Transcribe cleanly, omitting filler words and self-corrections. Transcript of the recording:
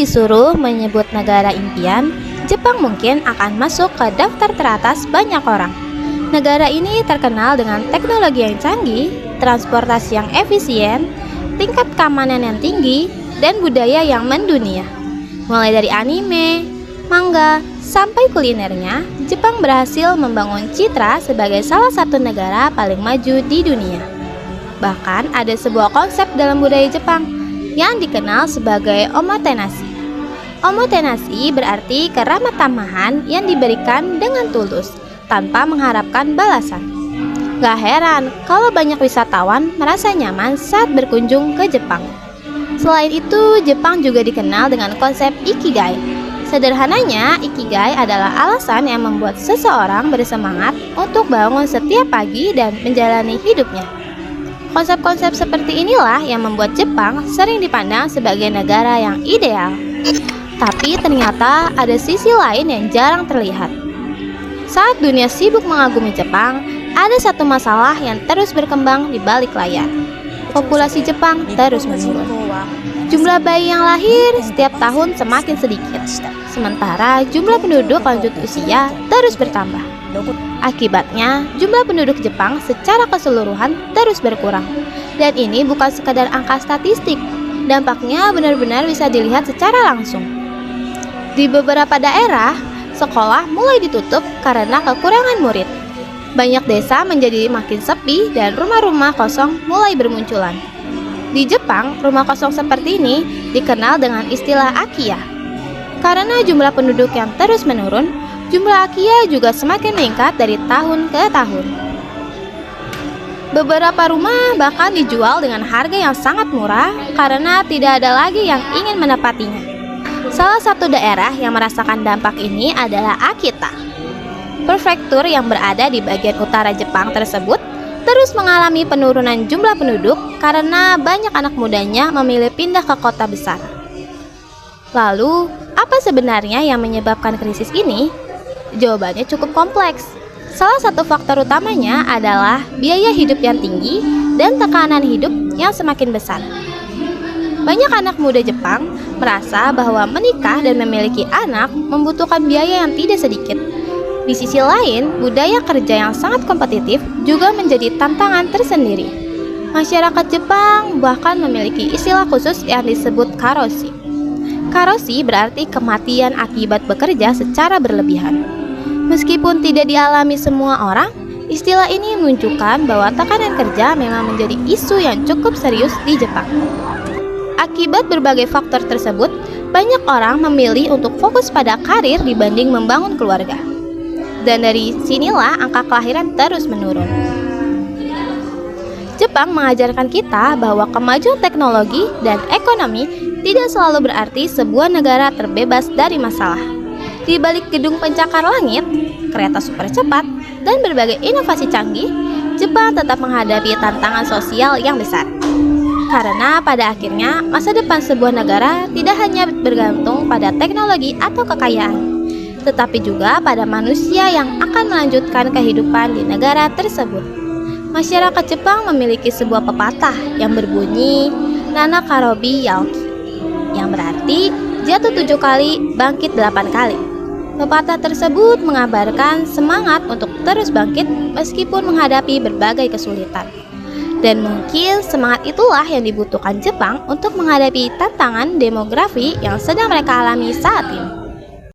disuruh menyebut negara impian, Jepang mungkin akan masuk ke daftar teratas banyak orang. Negara ini terkenal dengan teknologi yang canggih, transportasi yang efisien, tingkat keamanan yang tinggi, dan budaya yang mendunia. Mulai dari anime, manga, sampai kulinernya, Jepang berhasil membangun citra sebagai salah satu negara paling maju di dunia. Bahkan ada sebuah konsep dalam budaya Jepang yang dikenal sebagai omotenashi. Omotenashi berarti keramah tamahan yang diberikan dengan tulus, tanpa mengharapkan balasan. Gak heran kalau banyak wisatawan merasa nyaman saat berkunjung ke Jepang. Selain itu, Jepang juga dikenal dengan konsep ikigai. Sederhananya, ikigai adalah alasan yang membuat seseorang bersemangat untuk bangun setiap pagi dan menjalani hidupnya. Konsep-konsep seperti inilah yang membuat Jepang sering dipandang sebagai negara yang ideal. Tapi ternyata ada sisi lain yang jarang terlihat. Saat dunia sibuk mengagumi Jepang, ada satu masalah yang terus berkembang di balik layar. Populasi Jepang terus menurun. Jumlah bayi yang lahir setiap tahun semakin sedikit, sementara jumlah penduduk lanjut usia terus bertambah. Akibatnya, jumlah penduduk Jepang secara keseluruhan terus berkurang. Dan ini bukan sekadar angka statistik, dampaknya benar-benar bisa dilihat secara langsung. Di beberapa daerah, sekolah mulai ditutup karena kekurangan murid. Banyak desa menjadi makin sepi dan rumah-rumah kosong mulai bermunculan. Di Jepang, rumah kosong seperti ini dikenal dengan istilah akiya. Karena jumlah penduduk yang terus menurun, jumlah akiya juga semakin meningkat dari tahun ke tahun. Beberapa rumah bahkan dijual dengan harga yang sangat murah karena tidak ada lagi yang ingin menempatinya. Salah satu daerah yang merasakan dampak ini adalah Akita. Prefektur yang berada di bagian utara Jepang tersebut terus mengalami penurunan jumlah penduduk karena banyak anak mudanya memilih pindah ke kota besar. Lalu, apa sebenarnya yang menyebabkan krisis ini? Jawabannya cukup kompleks. Salah satu faktor utamanya adalah biaya hidup yang tinggi dan tekanan hidup yang semakin besar. Banyak anak muda Jepang merasa bahwa menikah dan memiliki anak membutuhkan biaya yang tidak sedikit. Di sisi lain, budaya kerja yang sangat kompetitif juga menjadi tantangan tersendiri. Masyarakat Jepang bahkan memiliki istilah khusus yang disebut karoshi. Karoshi berarti kematian akibat bekerja secara berlebihan. Meskipun tidak dialami semua orang, istilah ini menunjukkan bahwa tekanan kerja memang menjadi isu yang cukup serius di Jepang. Akibat berbagai faktor tersebut, banyak orang memilih untuk fokus pada karir dibanding membangun keluarga. Dan dari sinilah angka kelahiran terus menurun. Jepang mengajarkan kita bahwa kemajuan teknologi dan ekonomi tidak selalu berarti sebuah negara terbebas dari masalah. Di balik gedung pencakar langit, kereta super cepat, dan berbagai inovasi canggih, Jepang tetap menghadapi tantangan sosial yang besar. Karena pada akhirnya, masa depan sebuah negara tidak hanya bergantung pada teknologi atau kekayaan, tetapi juga pada manusia yang akan melanjutkan kehidupan di negara tersebut. Masyarakat Jepang memiliki sebuah pepatah yang berbunyi Nana Karobi Yaoki, yang berarti jatuh 7 kali, bangkit 8 kali. Pepatah tersebut mengabarkan semangat untuk terus bangkit meskipun menghadapi berbagai kesulitan. Dan mungkin semangat itulah yang dibutuhkan Jepang untuk menghadapi tantangan demografi yang sedang mereka alami saat ini.